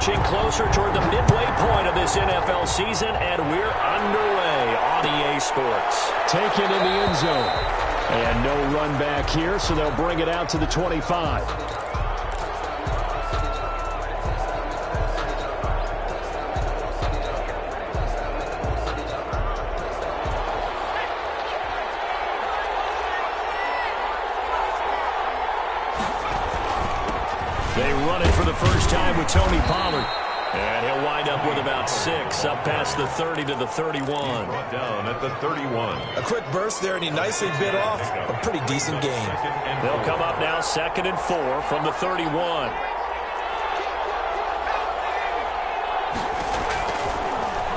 inching closer toward the midway point of this NFL season, and we're underway on EA Sports. Taken in the end zone. And no run back here, so they'll bring it out to the 25. They run it for the first time with Tony Pollard. And he'll wind up with about 6, up past the 30 to the 31. Down at the 31. A quick burst there, and he nicely bit off a pretty decent gain. They'll come up now 2nd and 4 from the 31.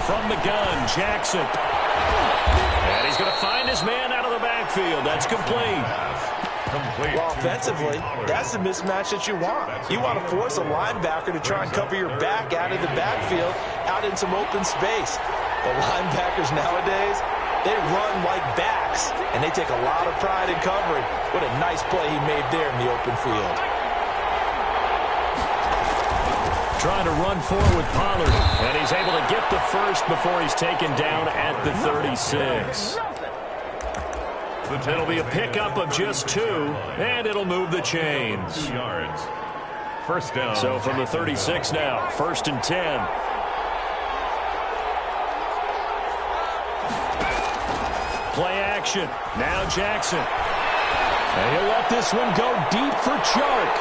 From the gun, Jackson. And he's going to find his man out of the backfield. That's complete. Well, offensively, that's the mismatch that you want. You want to force a linebacker to try and cover your back out of the backfield, out in some open space. But linebackers nowadays, they run like backs, and they take a lot of pride in covering. What a nice play he made there in the open field. Trying to run forward with Pollard, and he's able to get the first before he's taken down at the 36. It'll be a pickup of just 2, and it'll move the chains. 2 yards. First down. So from the 36 now, 1st and 10. Play action. Now Jackson. And he'll let this one go deep for Chark.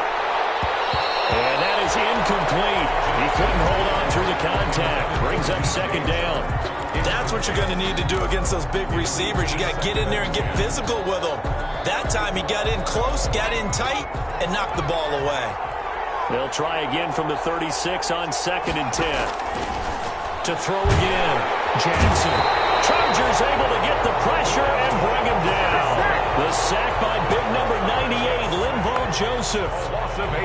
And that is incomplete. He couldn't hold on through the contact. Brings up 2nd down. That's what you're going to need to do against those big receivers. You got to get in there and get physical with them. That time he got in close, got in tight, and knocked the ball away. They'll try again from the 36 on 2nd and 10. To throw again. Jackson. Chargers able to get the pressure and bring him down. The sack by big number 98, Linval Joseph.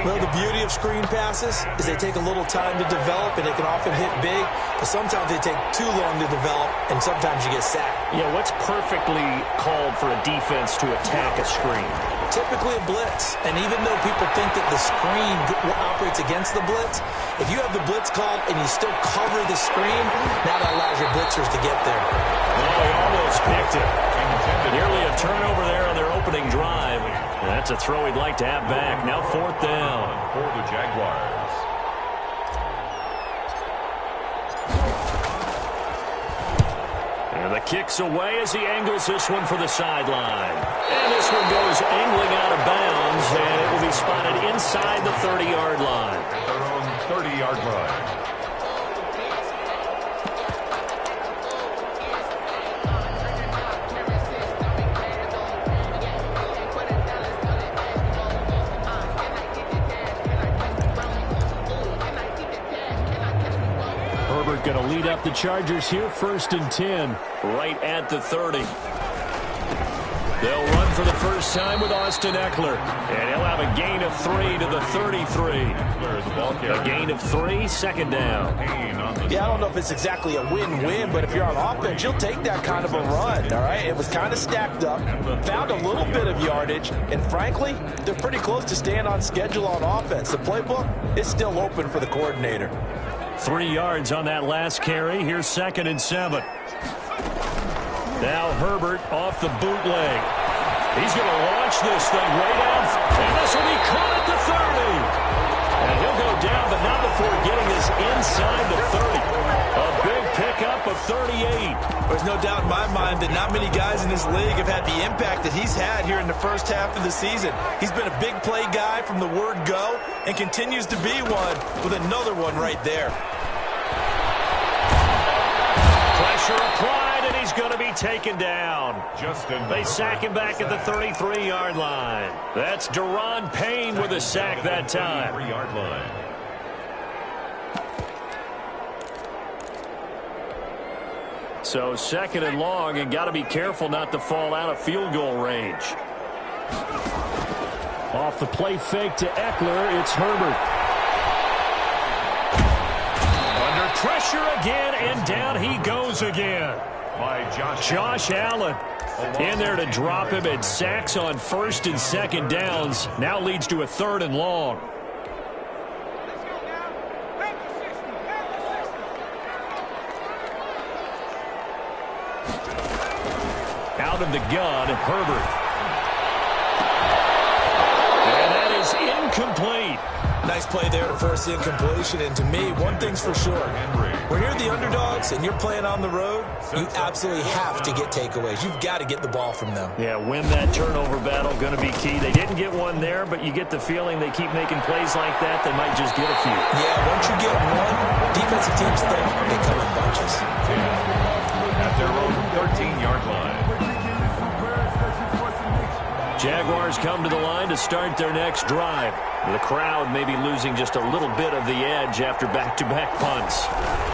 Well, the beauty of screen passes is they take a little time to develop, and they can often hit big, but sometimes they take too long to develop, and sometimes you get sacked. Yeah, what's perfectly called for a defense to attack a screen? Typically a blitz, and even though people think that the screen operates against the blitz, if you have the blitz called and you still cover the screen, now that allows your blitzers to get there. Oh, he almost picked it. Nearly a turnover there on their opening drive. And that's a throw he'd like to have back. Now 4th down. For the Jaguars. And the kick's away as he angles this one for the sideline. And this one goes angling out of bounds, and it will be spotted inside the 30-yard line. At their own 30-yard line. Going to lead up the Chargers here, 1st and 10. Right at the 30. They'll run for the first time with Austin Eckler. And he'll have a gain of 3 to the 33. A gain of 3, 2nd down. Yeah, I don't know if it's exactly a win-win, but if you're on offense, you'll take that kind of a run, all right? It was kind of stacked up, found a little bit of yardage, and frankly, they're pretty close to staying on schedule on offense. The playbook is still open for the coordinator. 3 yards on that last carry. Here's 2nd and 7. Now Herbert off the bootleg. He's going to launch this thing way down. And this will be caught at the 30. And he'll go down, but not before getting this inside the 30. A big pickup of 38. There's no doubt in my mind that not many guys in this league have had the impact that he's had here in the first half of the season. He's been a big play guy from the word go and continues to be one with another one right there. Pressure applied, and he's going to be taken down. They sack him back at the 33-yard line. That's Daron Payne with a sack that time. 3-yard line. So 2nd and long, and got to be careful not to fall out of field goal range. Off the play fake to Eckler, it's Herbert. Under pressure again, and down he goes again. By Josh Allen in there to drop him, and sacks on 1st and 2nd downs. Now leads to a 3rd and long. Out of the gun, Herbert. And that is incomplete. Nice play there to force the incompletion. And to me, one thing's for sure. When you're the underdogs and you're playing on the road, you absolutely have to get takeaways. You've got to get the ball from them. Yeah, win that turnover battle, going to be key. They didn't get one there, but you get the feeling they keep making plays like that, they might just get a few. Yeah, once you get one, defensive teams think they come in bunches. At their own 13-yard line. Jaguars come to the line to start their next drive. The crowd may be losing just a little bit of the edge after back-to-back punts.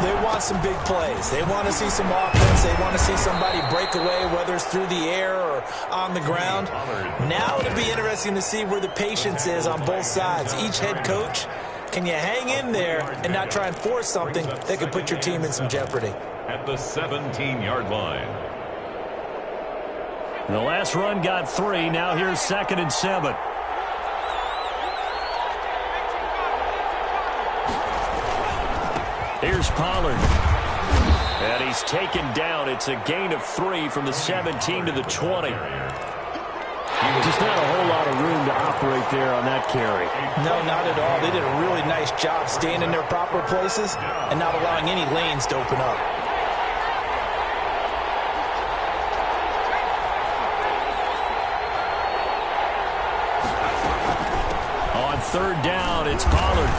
They want some big plays. They want to see some offense. They want to see somebody break away, whether it's through the air or on the ground. Now it'll be interesting to see where the patience is on both sides. Each head coach, can you hang in there and not try and force something that could put your team in some jeopardy? At the 17-yard line. The last run got 3. Now here's 2nd and 7. Here's Pollard. And he's taken down. It's a gain of 3 from the 17 to the 20. Just not a whole lot of room to operate there on that carry. No, not at all. They did a really nice job staying in their proper places and not allowing any lanes to open up. On 3rd down, it's Pollard.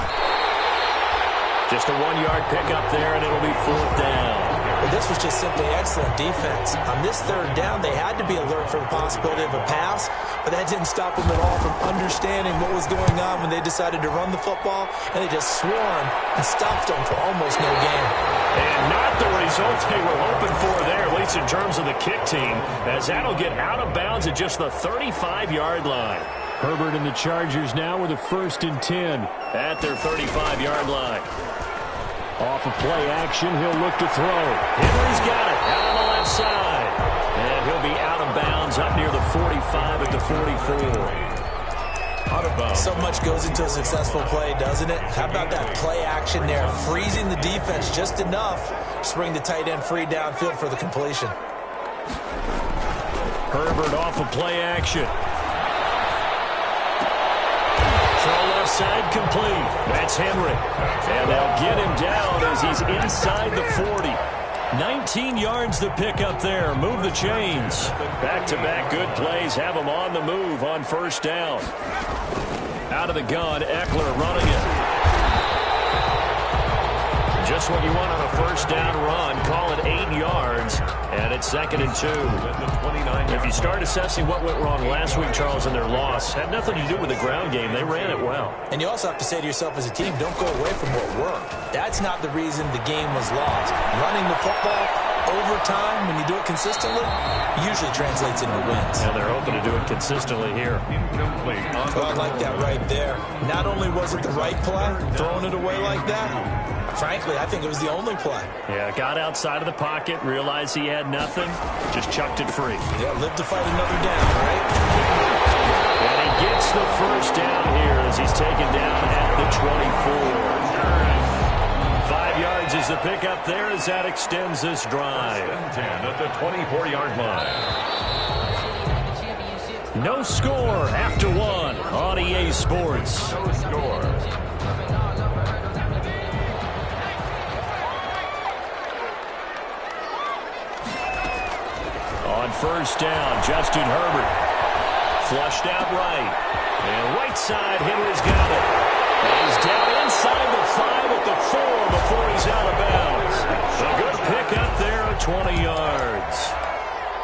Just a 1-yard pickup there, and it'll be 4th down. Well, this was just simply excellent defense. On this 3rd down, they had to be alert for the possibility of a pass, but that didn't stop them at all from understanding what was going on when they decided to run the football, and they just swarmed and stopped them for almost no gain. And not the result they were hoping for there, at least in terms of the kick team, as that'll get out of bounds at just the 35-yard line. Herbert and the Chargers now with a 1st and 10 at their 35-yard line. Off of play action, he'll look to throw. Henry's got it out on the left side. And he'll be out of bounds up near the 45 at the 44. Out of bounds. So much goes into a successful play, doesn't it? How about that play action there? Freezing the defense just enough to bring the tight end free downfield for the completion. Herbert off of play action. Throw left side complete. That's Henry. And they'll get him down as he's inside the 40. 19 yards the pick up there. Move the chains. Back-to-back good plays have him on the move on 1st down. Out of the gun, Eckler running it. Just what you want on a 1st down run. Call it 8 yards. And it's 2nd and 2. If you start assessing what went wrong last week, Charles, in their loss, had nothing to do with the ground game. They ran it well. And you also have to say to yourself as a team, don't go away from what worked. That's not the reason the game was lost. Running the football over time, when you do it consistently, usually translates into wins. And they're hoping to do it consistently here. Incomplete. Well, I like that right there. Not only was it the right play, throwing it away like that, frankly, I think it was the only play. Yeah, got outside of the pocket, realized he had nothing, just chucked it free. Yeah, live to fight another down, right? And he gets the 1st down here as he's taken down at the 24. 5 yards is the pickup there as that extends this drive. 10 at the 24-yard line. No score after 1 on EA Sports. No score. On 1st down, Justin Herbert. Flushed out right. And right side, Henry's got it. And he's down inside the 5 at the 4 before he's out of bounds. A good pick up there at 20 yards.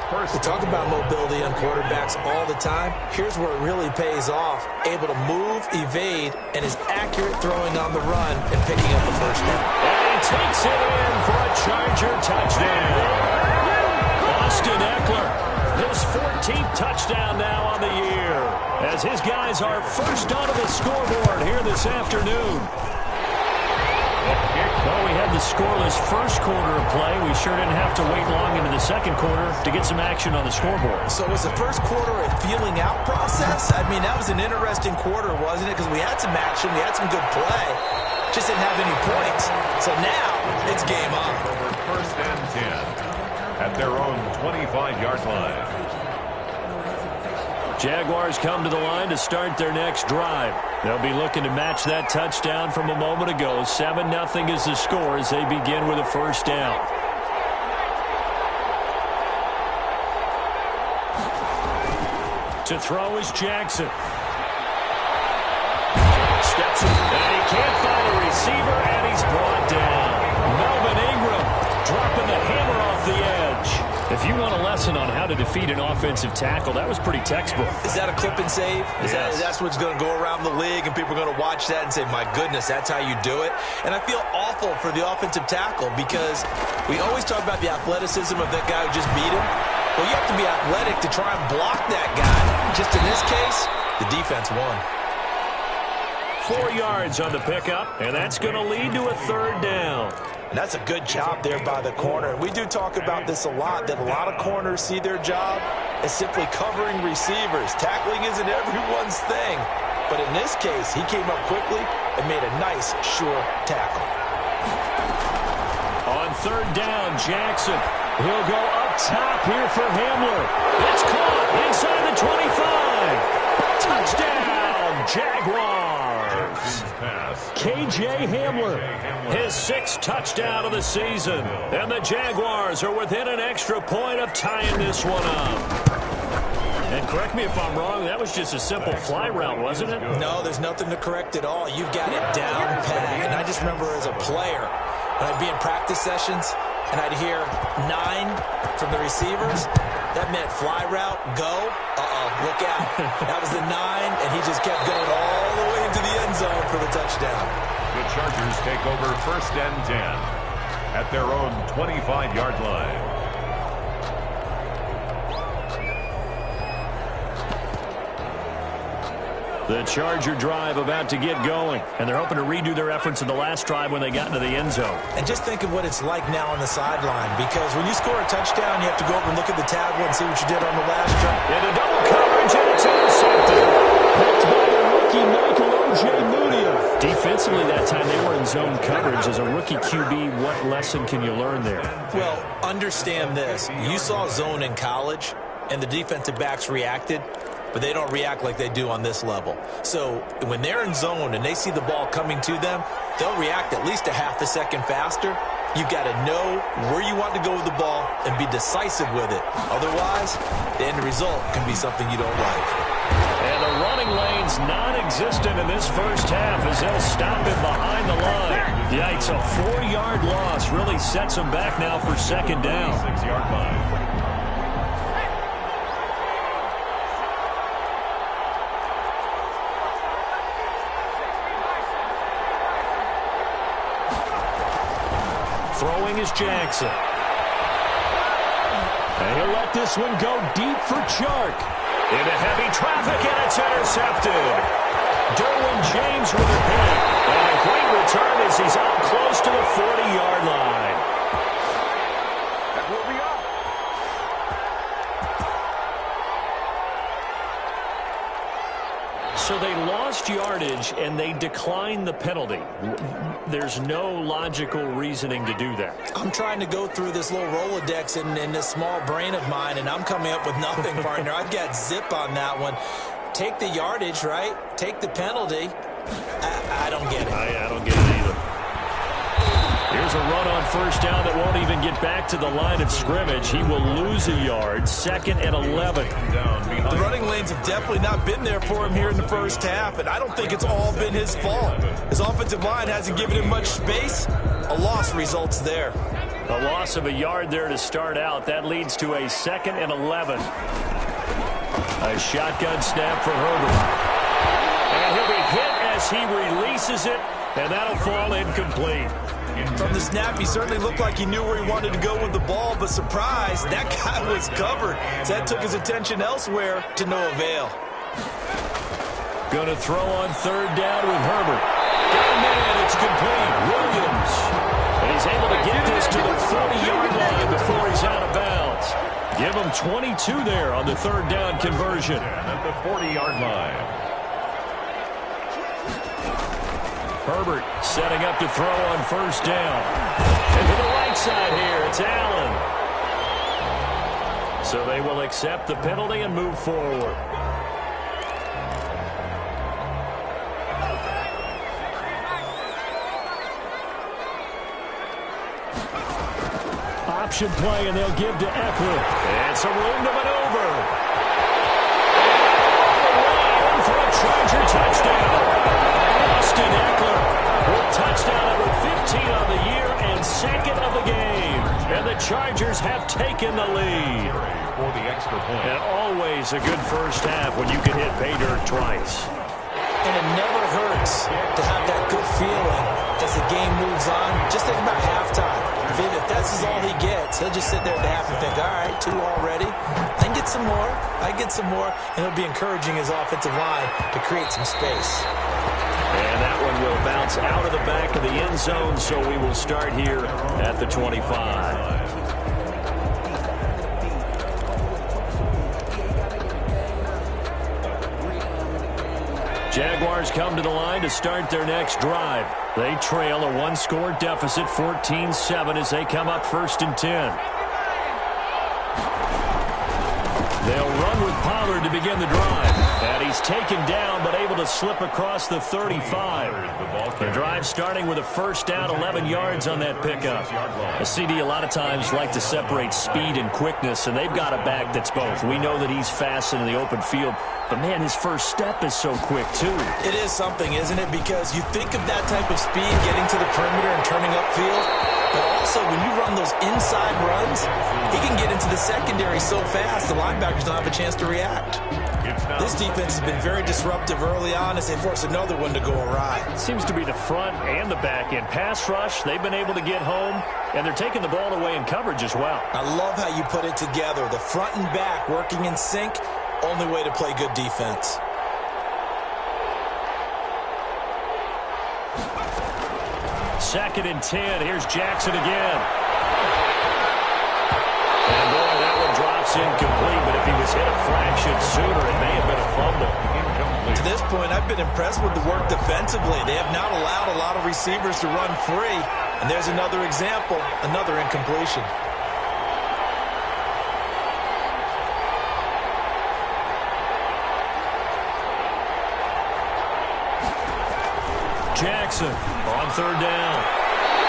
We talk about mobility on quarterbacks all the time. Here's where it really pays off. Able to move, evade, and is accurate throwing on the run and picking up the 1st down. And he takes it in for a Charger touchdown. Austin Eckler, his 14th touchdown now on the year, as his guys are first onto the scoreboard here this afternoon. Well, we had the scoreless first quarter of play. We sure didn't have to wait long into the 2nd quarter to get some action on the scoreboard. So was the 1st quarter a feeling out process? I mean, that was an interesting quarter, wasn't it? Because we had some action, we had some good play, just didn't have any points. So now it's game on. 1st and 10. at their own 25-yard line. Jaguars come to the line to start their next drive. They'll be looking to match that touchdown from a moment ago. 7-0 is the score as they begin with a first down. To throw is Jackson. Steps in, and he can't find a receiver, and he's brought down. Melvin Ingram dropping the hammer off the edge. If you want a lesson on how to defeat an offensive tackle, that was pretty textbook. Is that a clip and save? Yes. That's what's going to go around the league, and people are going to watch that and say, my goodness, that's how you do it? And I feel awful for the offensive tackle because we always talk about the athleticism of that guy who just beat him. Well, you have to be athletic to try and block that guy. Just in this case, the defense won. 4 yards on the pickup, and that's going to lead to a third down. And that's a good job there by the corner. We do talk about this a lot, that a lot of corners see their job as simply covering receivers. Tackling isn't everyone's thing. But in this case, he came up quickly and made a nice, sure tackle. On third down, Jackson. He'll go up top here for Hamler. It's caught inside the 25. Touchdown, Jaguars. KJ Hamler, his 6th touchdown of the season. And the Jaguars are within an extra point of tying this one up. And correct me if I'm wrong, that was just a simple fly route, wasn't it? No, there's nothing to correct at all. You've got it down pat. And I just remember as a player, when I'd be in practice sessions, and I'd hear 9 from the receivers, that meant fly route, go. Look out. That was the 9, and he just kept going all the way into the end zone for the touchdown. The Chargers take over 1st and 10 at their own 25-yard line. The Charger drive about to get going, and they're hoping to redo their efforts in the last drive when they got into the end zone. And just think of what it's like now on the sideline, because when you score a touchdown, you have to go over and look at the tablet and see what you did on the last drive. And a double coverage, and it's intercepted. Picked by the rookie Michael Ojemudia. Defensively that time, they were in zone coverage. As a rookie QB, what lesson can you learn there? Well, understand this. You saw zone in college, and the defensive backs reacted. But they don't react like they do on this level. So when they're in zone and they see the ball coming to them, they'll react at least a half a second faster. You've got to know where you want to go with the ball and be decisive with it. Otherwise, the end result can be something you don't like. And the running lane's non-existent in this first half as they'll stop him behind the line. Yikes, a 4-yard loss really sets them back now for second down. 6-yard line. Throwing is Jackson. And he'll let this one go deep for Chark. Into heavy traffic, and it's intercepted. Derwin James with a hit. And a great return as he's out close to the 40-yard line. That will be up. So they lost yardage, and they declined the penalty. There's no logical reasoning to do that. I'm trying to go through this little Rolodex in this small brain of mine, and I'm coming up with nothing, partner. I've got zip on that one. Take the yardage, right? Take the penalty. I don't get it. I don't get it either. Here's a run on first down that won't even get back to the line of scrimmage. He will lose a yard. 2nd and 11. The running lanes have definitely not been there for him here in the first half, and I don't think it's all been his fault. His offensive line hasn't given him much space. A loss results there. A loss of a yard there to start out. That leads to a 2nd and 11. A shotgun snap for Herbert. And he'll be hit as he releases it, and that'll fall incomplete. From the snap, he certainly looked like he knew where he wanted to go with the ball, but surprise, that guy was covered. So that took his attention elsewhere to no avail. Going to throw on third down with Herbert. Got a minute, it's complete. Williams. And he's able to get this to the 40-yard line before he's out of bounds. Give him 22 there on the third down conversion. At the 40-yard line. Herbert setting up to throw on first down. And to the right side here, it's Allen. So they will accept the penalty and move forward. Option play, and they'll give to Eckler. And some room to maneuver. And for a Charger touchdown. Austin Eckler with touchdown number 15 on the year and second of the game. And the Chargers have taken the lead. For the extra point. And always a good first half when you can hit pay dirt twice. And it never hurts to have that good feeling as the game moves on. Just think about halftime. If that's all he gets, he'll just sit there at the half and think, all right, 2 already. I can get some more. I get some more. And it'll be encouraging his offensive line to create some space. And that one will bounce out of the back of the end zone, so we will start here at the 25. Jaguars come to the line to start their next drive. They trail a 1-score deficit, 14-7, as they come up 1st and 10. They'll run with Pollard to begin the drive. And he's taken down, but able to slip across the 35. The drive starting with a first down, 11 yards on that pickup. A CD a lot of times like to separate speed and quickness, and they've got a back that's both. We know that he's fast in the open field, but, man, his first step is so quick, too. It is something, isn't it? Because you think of that type of speed getting to the perimeter and turning upfield, but also when you run those inside runs, he can get into the secondary so fast the linebackers don't have a chance to react. This defense has been very disruptive early on as they force another one to go awry. Seems to be the front and the back end. Pass rush, they've been able to get home, and they're taking the ball away in coverage as well. I love how you put it together. The front and back working in sync, only way to play good defense. Second and 10. Here's Jackson again. And boy, that one drops incomplete, but if he was hit a fraction sooner, it may have been a fumble. To this point, I've been impressed with the work defensively. They have not allowed a lot of receivers to run free. And there's another example, another incompletion. Jackson on 3rd down.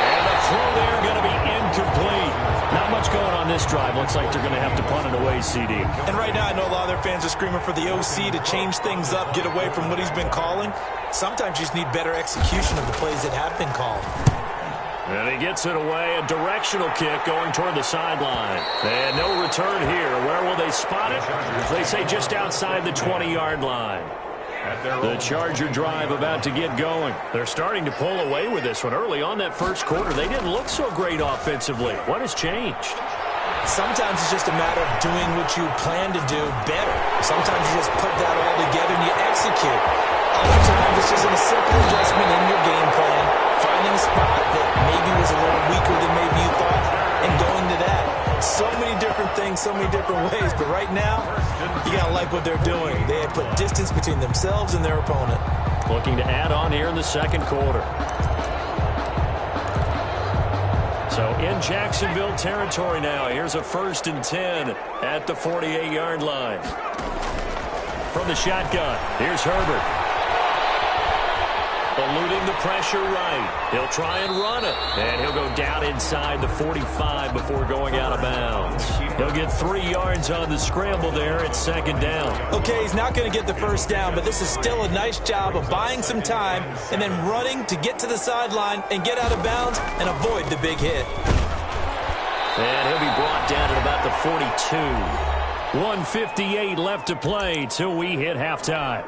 And the throw there going to be incomplete. Not much going on this drive. Looks like they're going to have to punt it away, CD. And right now I know a lot of their fans are screaming for the OC to change things up, get away from what he's been calling. Sometimes you just need better execution of the plays that have been called. And he gets it away. A directional kick going toward the sideline. And no return here. Where will they spot it? They say just outside the 20-yard line. The Charger drive about to get going. They're starting to pull away with this one. Early on that first quarter, they didn't look so great offensively. What has changed? Sometimes it's just a matter of doing what you plan to do better. Sometimes you just put that all together and you execute. Other times it's just a simple adjustment in your game plan, finding a spot that maybe was a little weaker than maybe you thought, and going to that. So many different things, so many different ways, but right now, you got to like what they're doing. They have put distance between themselves and their opponent. Looking to add on here in the second quarter. So in Jacksonville territory now, here's a 1st and 10 at the 48-yard line. From the shotgun, here's Herbert. Eluding the pressure right. He'll try and run it. And he'll go down inside the 45 before going out of bounds. He'll get 3 yards on the scramble there at 2nd down. Okay, he's not going to get the first down, but this is still a nice job of buying some time and then running to get to the sideline and get out of bounds and avoid the big hit. And he'll be brought down at about the 42. 1:58 left to play till we hit halftime.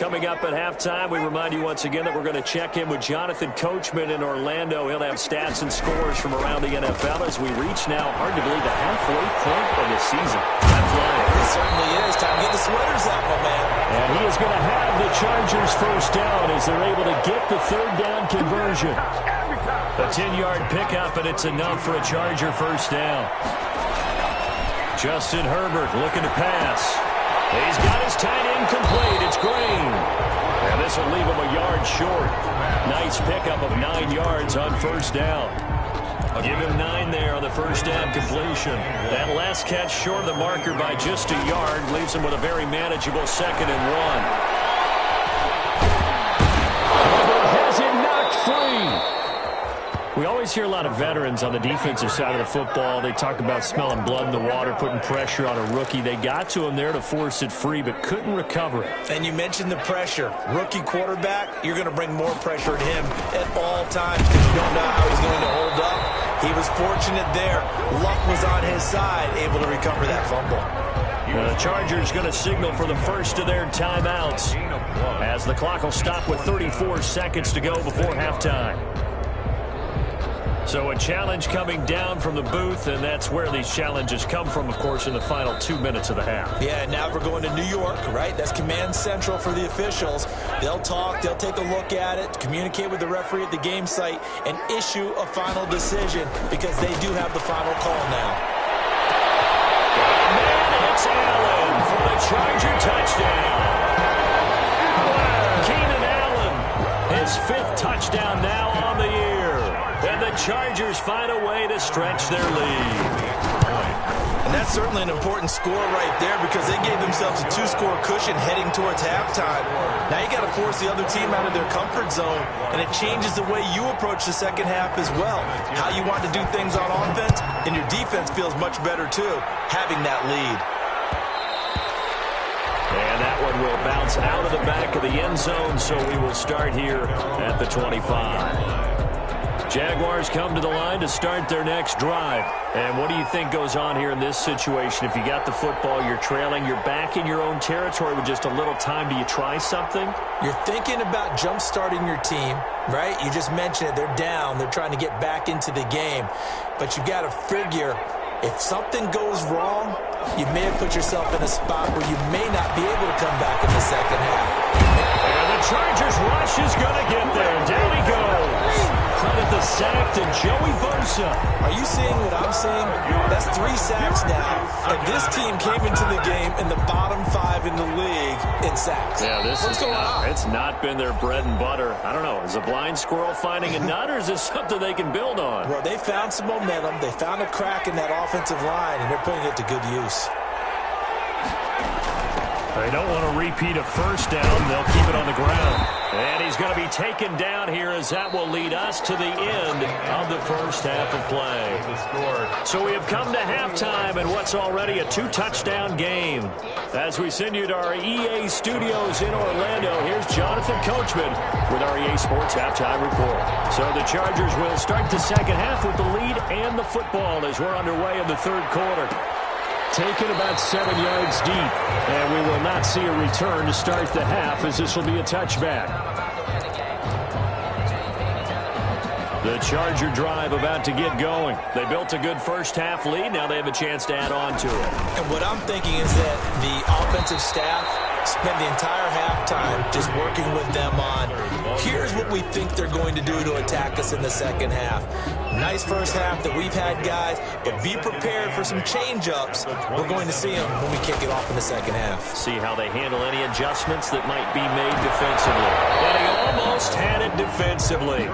Coming up at halftime, we remind you once again that we're going to check in with Jonathan Coachman in Orlando. He'll have stats and scores from around the NFL as we reach now, hard to believe, the halfway point of the season. Time flying. It certainly is. Time to get the sweaters out, my man. And he is going to have the Chargers first down as they're able to get the 3rd down conversion. A 10-yard pickup, and it's enough for a Charger first down. Justin Herbert looking to pass. He's got his tight end complete. It's Green. And this will leave him a yard yards short. Nice pickup of 9 yards on first down. I'll give him 9 there on the first down completion. That last catch short of the marker by just a yard leaves him with a very manageable 2nd and 1. Has it knocked free. We always hear a lot of veterans on the defensive side of the football. They talk about smelling blood in the water, putting pressure on a rookie. They got to him there to force it free, but couldn't recover it. And you mentioned the pressure. Rookie quarterback, you're going to bring more pressure at him at all times because you don't know how he's going to hold up. He was fortunate there. Luck was on his side, able to recover that fumble. The Chargers going to signal for the first of their timeouts as the clock will stop with 34 seconds to go before halftime. So a challenge coming down from the booth, and that's where these challenges come from, of course, in the final 2 minutes of the half. Yeah, now we're going to New York, right? That's command central for the officials. They'll talk, they'll take a look at it, communicate with the referee at the game site, and issue a final decision because they do have the final call now. And it's Allen for the Charger touchdown. Keenan Allen, his 5th touchdown now on the year. And the Chargers find a way to stretch their lead. And that's certainly an important score right there because they gave themselves a 2-score cushion heading towards halftime. Now you got to force the other team out of their comfort zone, and it changes the way you approach the second half as well. How you want to do things on offense, and your defense feels much better too, having that lead. And that one will bounce out of the back of the end zone, so we will start here at the 25. Jaguars come to the line to start their next drive. And what do you think goes on here in this situation? If you got the football, you're trailing, you're back in your own territory with just a little time. Do you try something? You're thinking about jump-starting your team, right? You just mentioned it. They're down. They're trying to get back into the game. But you've got to figure if something goes wrong, you may have put yourself in a spot where you may not be able to come back in the second half. And the Chargers rush is going to get there. Down he goes. Credit the sack to Joey Bosa. Are you seeing what I'm seeing? That's 3 sacks now. And this team came into the game in the bottom 5 in the league in sacks. Yeah, What's going on? It's not been their bread and butter. I don't know. Is a blind squirrel finding a nut, or is this something they can build on? Well, they found some momentum. They found a crack in that offensive line, and they're putting it to good use. They don't want to repeat a first down. They'll keep it on the ground. And he's going to be taken down here as that will lead us to the end of the first half of play. So we have come to halftime in what's already a 2-touchdown game. As we send you to our EA studios in Orlando, here's Jonathan Coachman with our EA Sports Halftime Report. So the Chargers will start the second half with the lead and the football as we're underway in the third quarter. Taken about 7 yards deep, and we will not see a return to start the half as this will be a touchback. The Charger drive about to get going. They built a good first half lead. Now they have a chance to add on to it. And what I'm thinking is that the offensive staff spent the entire halftime just working with them on, here's what we think they're going to do to attack us in the second half. Nice first half that we've had, guys, but be prepared for some change-ups. We're going to see them when we kick it off in the second half. See how they handle any adjustments that might be made defensively. And he almost had it defensively.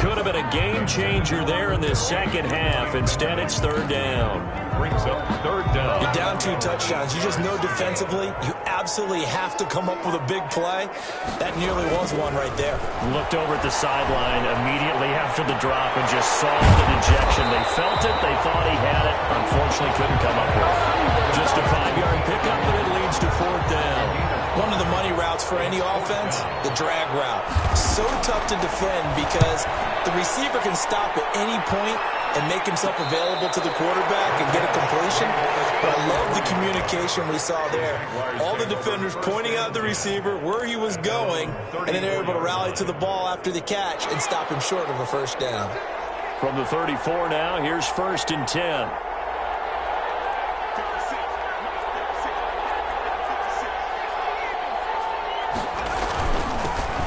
Could have been a game changer there in this second half. Instead, it's third down. Brings up third down. You're down 2 touchdowns. You just know defensively you absolutely have to come up with a big play. That nearly was one right there. Looked over at the sideline immediately after the drop and just saw the dejection. They felt it. They thought he had it. Unfortunately, couldn't come up with it. Just a 5-yard pickup, and it leads to fourth down. One of the money routes for any offense, the drag route. So tough to defend because the receiver can stop at any point and make himself available to the quarterback and get a completion. But I love the communication we saw there. All the defenders pointing out the receiver, where he was going, and then they're able to rally to the ball after the catch and stop him short of a first down. From the 34 now, here's 1st and 10.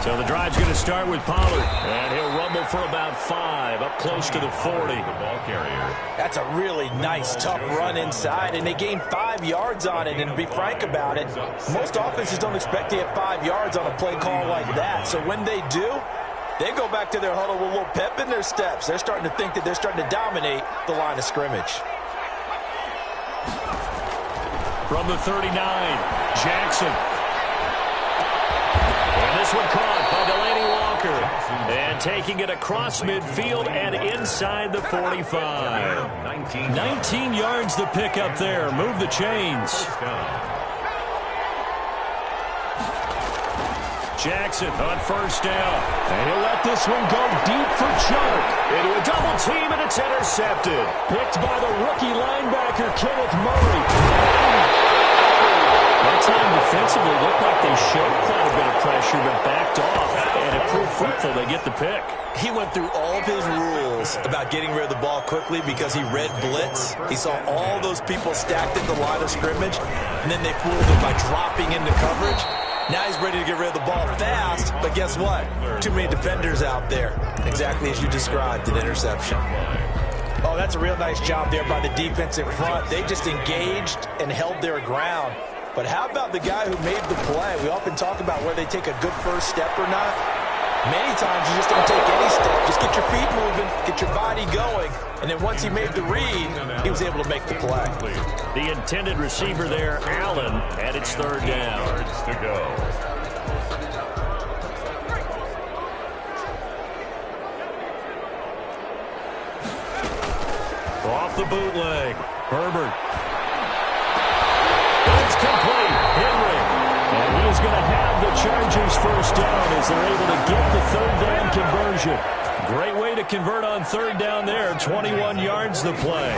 So the drive's going to start with Pollard. And he'll rumble for about 5, up close to the 40. The ball carrier. That's a really nice, tough run inside, and they gained 5 yards on it. And to be frank about it, most offenses don't expect to get 5 yards on a play call like that. So when they do, they go back to their huddle with a little pep in their steps. They're starting to think that they're starting to dominate the line of scrimmage. From the 39, Jackson. And this one caught by Delaney Walker. And taking it across midfield and inside the 45. 19 yards the pick up there. Move the chains. Jackson on first down. And he'll let this one go deep for Chuck. Into a double team, and it's intercepted. Picked by the rookie linebacker, Kenneth Murray. That time defensively looked like they showed quite a bit of pressure, but backed off, and it proved fruitful. They get the pick. He went through all of his rules about getting rid of the ball quickly because he read blitz. He saw all those people stacked at the line of scrimmage, and then they fooled him by dropping into coverage. Now he's ready to get rid of the ball fast, but guess what? Too many defenders out there. Exactly as you described, an interception. Oh, that's a real nice job there by the defensive front. They just engaged and held their ground. But how about the guy who made the play? We often talk about where they take a good first step or not. Many times you just don't take any step. Just get your feet moving, get your body going, and then once he made the read, he was able to make the play. The intended receiver there, Allen, and it's third down. Yards to go. Off the bootleg, Herbert. It's complete. Henry. And he is going to have the Chargers first down as they're able to get the third down conversion. Great way to convert on third down there. 21 yards the play.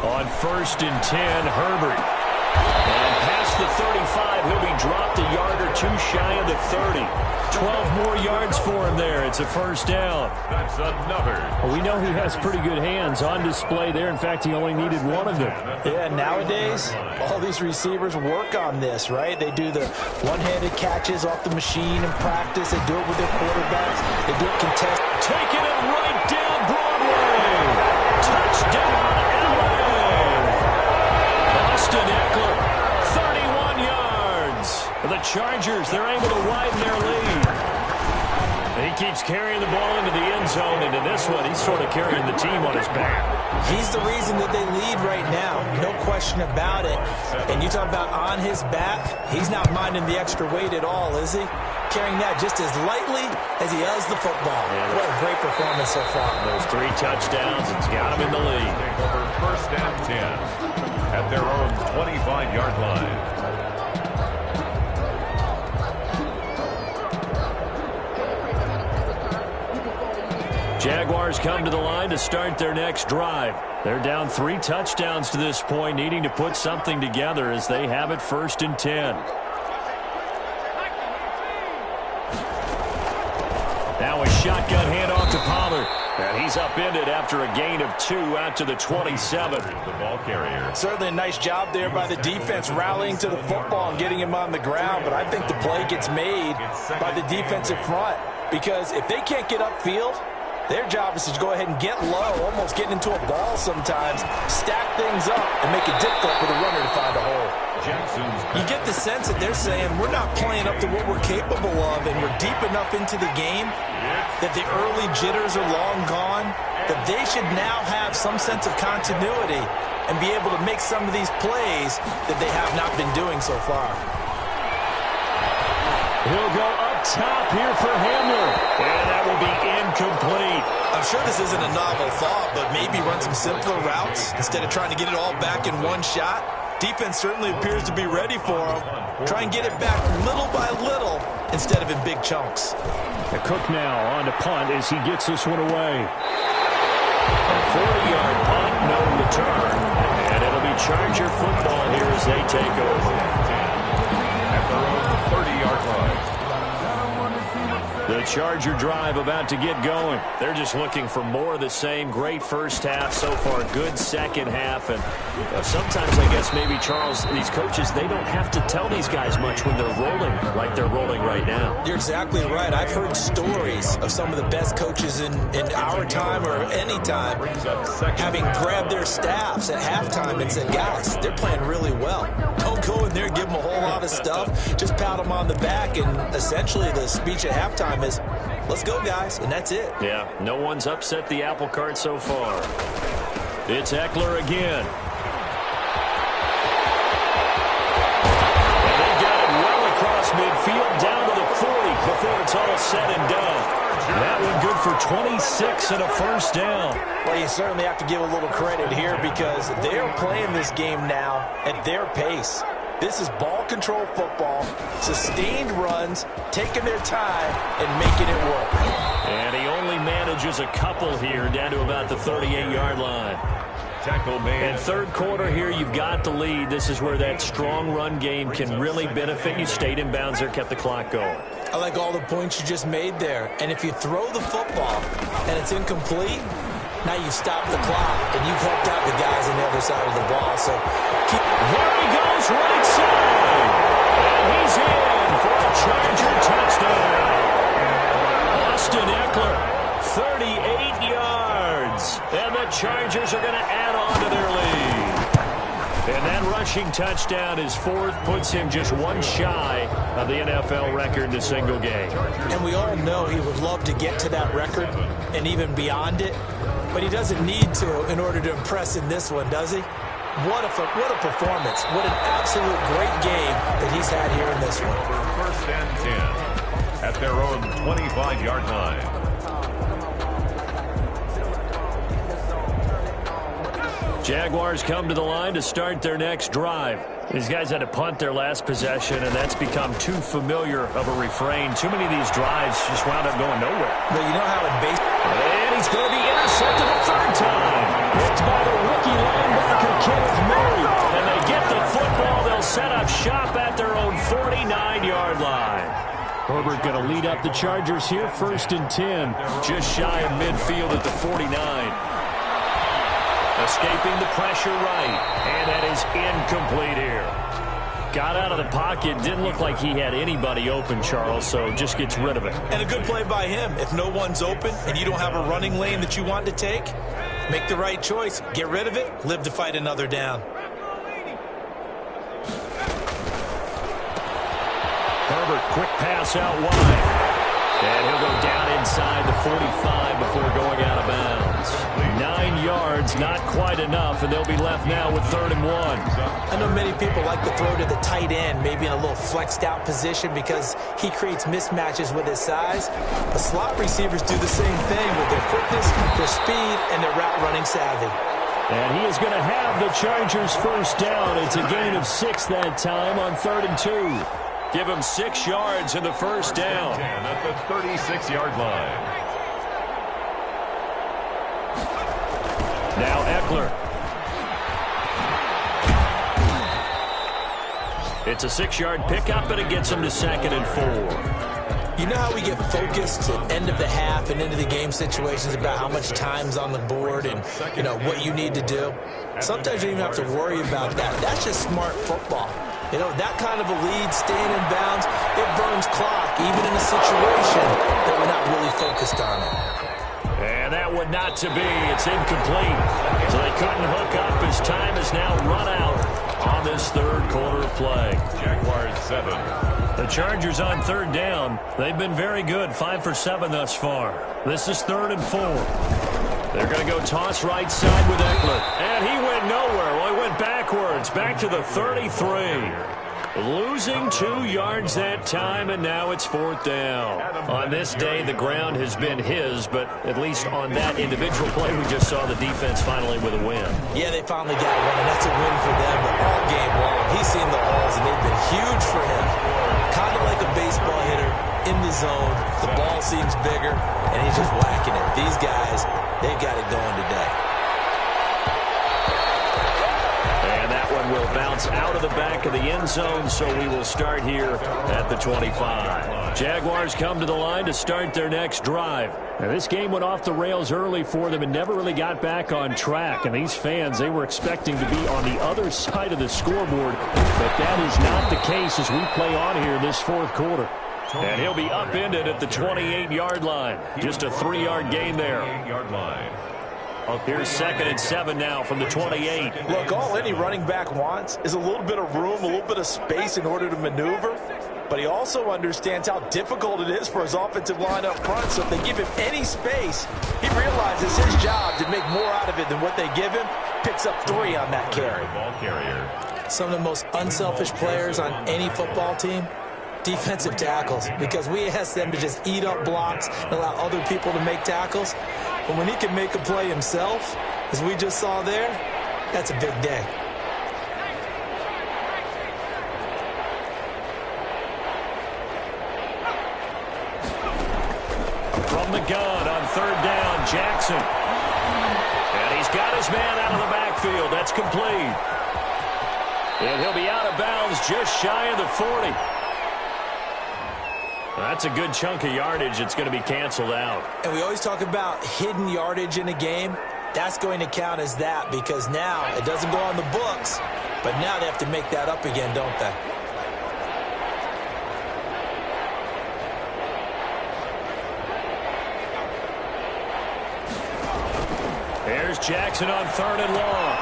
On first and 10, Herbert. And past the 35, he'll be dropped a yard or two shy of the 30. 12 more yards for him there. It's a first down. That's another. Well, we know he has pretty good hands on display there. In fact, he only needed one of them. Yeah, nowadays, all these receivers work on this, right? They do the one-handed catches off the machine in practice. They do it with their quarterbacks. They do it contest. Taking it right down Broadway. Touchdown, LA. Austin Eckler, 31 yards. The Chargers, they're able to widen their lead. He keeps carrying the ball into the end zone. Into this one, he's sort of carrying the team on his back. He's the reason that they lead right now. No question about it. And you talk about on his back, he's not minding the extra weight at all, is he? Carrying that just as lightly as he does the football. Yeah. What a great performance so far. Those 3 touchdowns, it's got him in the lead. Take over first and 10 at their own 25-yard line. Jaguars come to the line to start their next drive. They're down 3 touchdowns to this point, needing to put something together as they have it first and 10. Now a shotgun handoff to Pollard. And he's upended after a gain of 2 out to the 27. The ball carrier. Certainly a nice job there by the defense rallying to the football and getting him on the ground. But I think the play gets made by the defensive front. Because if they can't get upfield, their job is to go ahead and get low, almost getting into a ball sometimes, stack things up, and make it difficult for the runner to find a hole. You get the sense that they're saying we're not playing up to what we're capable of, and we're deep enough into the game that the early jitters are long gone, that they should now have some sense of continuity and be able to make some of these plays that they have not been doing so far. He'll go up top here for Hamler. And that will be incomplete. I'm sure this isn't a novel thought, but maybe run some simpler routes instead of trying to get it all back in one shot. Defense certainly appears to be ready for him. Try and get it back little by little instead of in big chunks. The Cook now on to punt as he gets this one away. A 40-yard punt, no return. And it'll be Charger football here as they take over. At their own 30-yard line. The Charger drive about to get going. They're just looking for more of the same. Great first half so far. Good second half. And sometimes, I guess, maybe, Charles, these coaches, they don't have to tell these guys much when they're rolling like they're rolling right now. You're exactly right. I've heard stories of some of the best coaches in our time or any time having grabbed their staffs at halftime and said, guys, they're playing really well. Don't go in there and give them a whole lot of stuff. Just pat them on the back. And essentially the speech at halftime is, let's go, guys, and that's it. Yeah, no one's upset the apple cart so far. It's Eckler again. And they got it well across midfield, down to the 40 before it's all said and done. That one good for 26 and a first down. Well, you certainly have to give a little credit here because they're playing this game now at their pace. This is ball control football, sustained runs, taking their time, and making it work. And he only manages a couple here down to about the 38-yard line. Tackle made. And third quarter here, you've got the lead. This is where that strong run game can really benefit you. Stayed in bounds there, kept the clock going. I like all the points you just made there. And if you throw the football and it's incomplete, now you stop the clock, and you've helped out the guys on the other side of the ball. So there he goes, right side. And he's in for a Charger touchdown. Austin Eckler, 38 yards. And the Chargers are going to add on to their lead. And that rushing touchdown is fourth, puts him just one shy of the NFL record in a single game. And we all know he would love to get to that record and even beyond it. But he doesn't need to in order to impress in this one, does he? What a performance. What an absolute great game that he's had here in this one. First and 10 at their own 25-yard line. Jaguars come to the line to start their next drive. These guys had to punt their last possession, and that's become too familiar of a refrain. Too many of these drives just wound up going nowhere. But you know how in baseball... And he's going to be intercepted a third time. Picked by the rookie linebacker, Kenneth Murray. And they get the football. They'll set up shop at their own 49-yard line. Herbert going to lead up the Chargers here, 1st and 10. Just shy of midfield at the 49. Escaping the pressure right. And that is incomplete here. Got out of the pocket. Didn't look like he had anybody open, Charles, so just gets rid of it. And a good play by him. If no one's open and you don't have a running lane that you want to take, make the right choice. Get rid of it. Live to fight another down. Herbert, quick pass out wide. And he'll go down inside the 45 before going out of bounds. 9 yards, not quite enough, and they'll be left now with 3rd and 1. I know many people like to throw to the tight end, maybe in a little flexed out position because he creates mismatches with his size. The slot receivers do the same thing with their quickness, their speed, and their route running savvy. And he is going to have the Chargers first down. It's a gain of 6 that time on 3rd and 2. Give him 6 yards in the first down. At the 36-yard line. Now Eckler. It's a 6-yard pickup, and it gets him to 2nd and 4. You know how we get focused at end of the half and into the game situations about how much time's on the board and, you know, what you need to do? Sometimes you don't even have to worry about that. That's just smart football. You know, that kind of a lead, staying in bounds, it burns clock, even in a situation that we're not really focused on it. And that one not to be. It's incomplete. So they couldn't hook up as time is now run out on this third quarter of play. Jaguars 7. The Chargers on 3rd down. They've been very good, 5 for 7 thus far. This is 3rd and 4. They're going to go toss right side with Eckler. And he went nowhere. Well, he went backwards, back to the 33. Losing 2 yards that time, and now it's 4th down. On this day, the ground has been his, but at least on that individual play, we just saw the defense finally with a win. Yeah, they finally got one, and that's a win for them. But all game long, he's seen the holes, and they've been huge for him. Kind of like a baseball hitter in the zone. The ball seems bigger, and he's just whacking it. These guys, they got it going today. And that one and will bounce out of the back of the end zone, so we will start here at the 25. Jaguars come to the line to start their next drive. Now, this game went off the rails early for them and never really got back on track. And these fans, they were expecting to be on the other side of the scoreboard, but that is not the case as we play on here in this fourth quarter. And he'll be upended at the 28-yard line. Just a 3-yard gain there. Here's 2nd and 7 now from the 28. Look, all any running back wants is a little bit of room, a little bit of space in order to maneuver. But he also understands how difficult it is for his offensive line up front. So if they give him any space, he realizes his job to make more out of it than what they give him. Picks up 3 on that carry. Some of the most unselfish players on any football team, defensive tackles, because we ask them to just eat up blocks and allow other people to make tackles. But when he can make a play himself, as we just saw there, that's a big day. From the gun on 3rd down, Jackson. And he's got his man out of the backfield. That's complete. And he'll be out of bounds just shy of the 40. That's a good chunk of yardage. It's going to be canceled out. And we always talk about hidden yardage in a game. That's going to count as that because now it doesn't go on the books, but now they have to make that up again, don't they? There's Jackson on 3rd and long.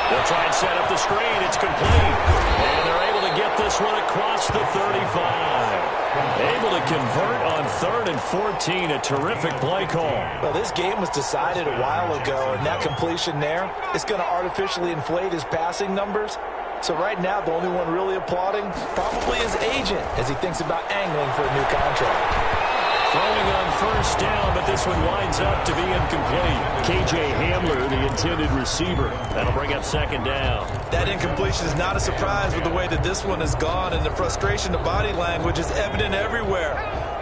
They'll try and set up the screen. It's complete. And they're able to get this one across the 35. Able to convert on 3rd and 14. A terrific play call. Well, this game was decided a while ago, and that completion there is going to artificially inflate his passing numbers. So right now, the only one really applauding probably his agent as he thinks about angling for a new contract. Throwing on 1st down, but this one winds up to be incomplete. K.J. Hamler, the intended receiver. That'll bring up 2nd down. That incompletion is not a surprise with the way that this one has gone, and the frustration of body language is evident everywhere.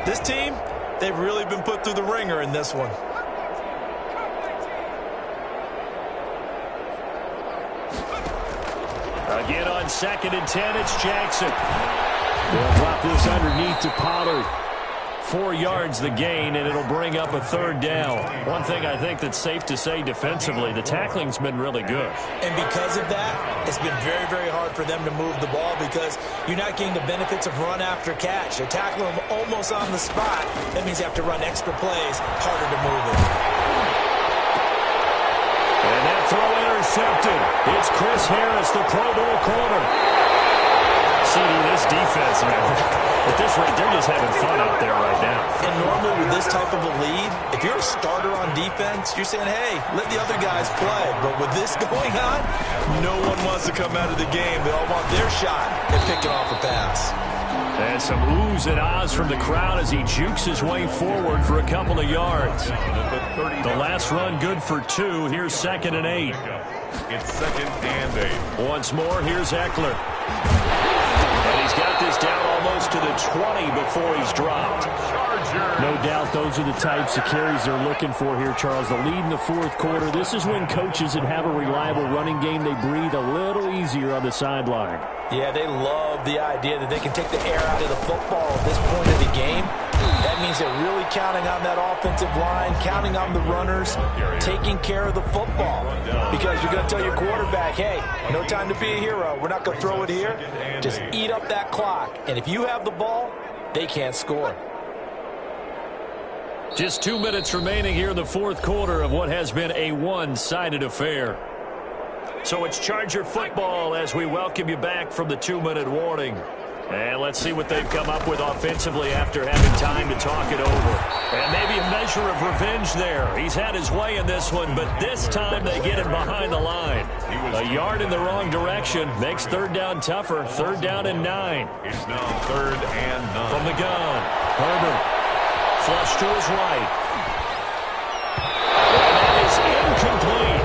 This team, they've really been put through the ringer in this one. Again on 2nd and 10, it's Jackson. They'll drop this underneath to Pollard. 4 yards the gain, and it'll bring up a 3rd down. One thing I think that's safe to say defensively, the tackling's been really good. And because of that, it's been very, very hard for them to move the ball because you're not getting the benefits of run after catch. They're tackling them almost on the spot. That means you have to run extra plays, harder to move it. And that throw intercepted. It's Chris Harris, the Pro Bowl corner. This defense, man, at this rate, they're just having fun out there right now. And normally with this type of a lead, if you're a starter on defense, you're saying, hey, let the other guys play. But with this going on, no one wants to come out of the game. They all want their shot at picking off a pass. And some oohs and ahs from the crowd as he jukes his way forward for a couple of yards. The last run good for 2. Here's 2nd and 8. It's 2nd and 8. Once more, here's Eckler. And he's got this down almost to the 20 before he's dropped. No doubt those are the types of carries they're looking for here, Charles. The lead in the fourth quarter. This is when coaches that have a reliable running game, they breathe a little easier on the sideline. Yeah, they love the idea that they can take the air out of the football at this point of the game. That means they're really counting on that offensive line, counting on the runners, taking care of the football. Because you're going to tell your quarterback, hey, no time to be a hero. We're not going to throw it here. Just eat up that clock. And if you have the ball, they can't score. Just 2 minutes remaining here in the fourth quarter of what has been a one-sided affair. So it's Charger football as we welcome you back from the 2-minute warning. And let's see what they've come up with offensively after having time to talk it over. And maybe a measure of revenge there. He's had his way in this one, but this time they get him behind the line. A yard in the wrong direction makes 3rd down tougher. 3rd down and 9. It's now 3rd and 9. From the gun, Herbert. Flush to his right. And that is incomplete.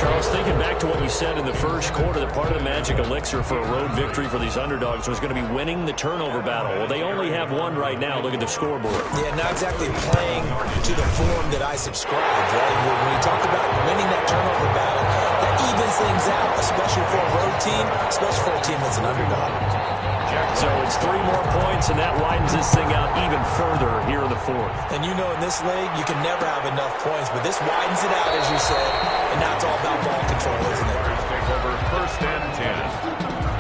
Charles, thinking back to what you said in the first quarter, that part of the magic elixir for a road victory for these underdogs was going to be winning the turnover battle. Well, they only have one right now. Look at the scoreboard. Yeah, not exactly playing to the form that I subscribe, right? When you talk about winning that turnover battle, that evens things out, especially for a road team, especially for a team that's an underdog. So it's 3 more points, and that widens this thing out even further here in the fourth. And you know in this league, you can never have enough points, but this widens it out, as you said, and now it's all about ball control, isn't it? Take over first and 10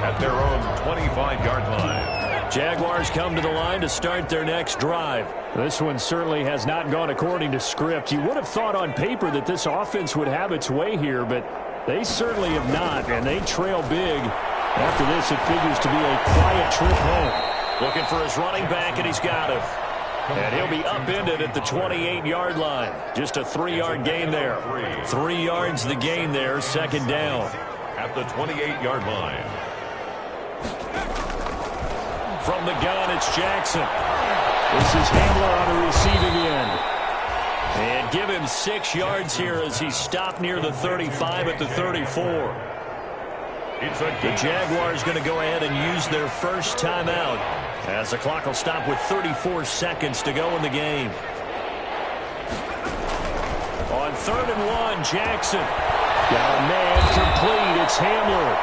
at their own 25-yard line. Jaguars come to the line to start their next drive. This one certainly has not gone according to script. You would have thought on paper that this offense would have its way here, but they certainly have not, and they trail big. After this, it figures to be a quiet trip home. Looking for his running back, and he's got him. And he'll be upended at the 28-yard line. Just a 3-yard gain there. 3 yards the gain there, second down. At the 28-yard line. From the gun, it's Jackson. This is Hamler on the receiving end. And give him 6 yards here as he stopped near the 35 at the 34. The Jaguars going to go ahead and use their first timeout as the clock will stop with 34 seconds to go in the game. On 3rd and 1, Jackson. Got a man complete. It's Hamler.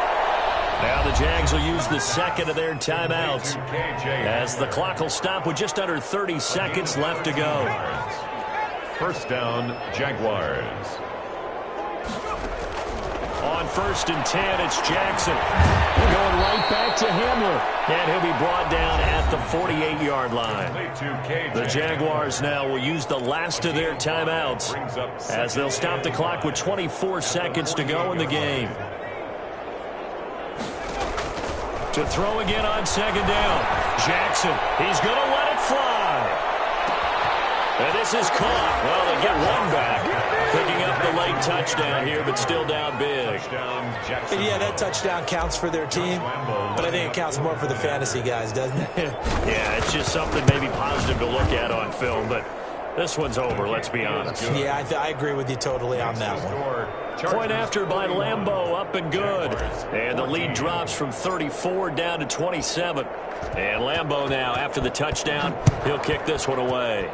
Now the Jags will use the second of their timeouts as the clock will stop with just under 30 seconds left to go. First down, Jaguars. On 1st and 10, it's Jackson. They're going right back to Hamler. And he'll be brought down at the 48-yard line. The Jaguars now will use the last of their timeouts as they'll stop the clock with 24 seconds to go in the game. To throw again on 2nd down. Jackson, he's going to let it fly. And this is caught. Well, they get one back. Picking up the late touchdown here, but still down big. And yeah, that touchdown counts for their team, but I think it counts more for the fantasy guys, doesn't it? Yeah, it's just something maybe positive to look at on film, but this one's over, let's be honest. Yeah, I agree with you totally on that one. Point after by Lambeau, up and good. And the lead drops from 34 down to 27. And Lambeau now, after the touchdown, he'll kick this one away.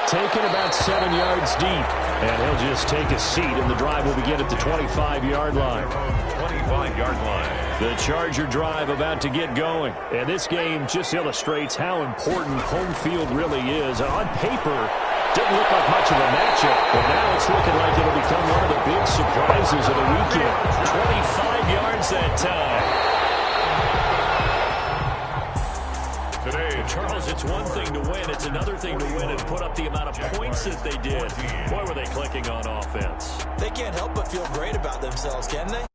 Taken about 7 yards deep. And he'll just take a seat, and the drive will begin at the 25-yard line. 25-yard line. The Charger drive about to get going. And this game just illustrates how important home field really is. On paper, didn't look like much of a matchup, but now it's looking like it'll become one of the big surprises of the weekend. 25 yards that time. Today, Charles, it's one thing to win. It's another thing to win and put up the amount of points that they did. Boy, were they clicking on offense. They can't help but feel great about themselves, can they?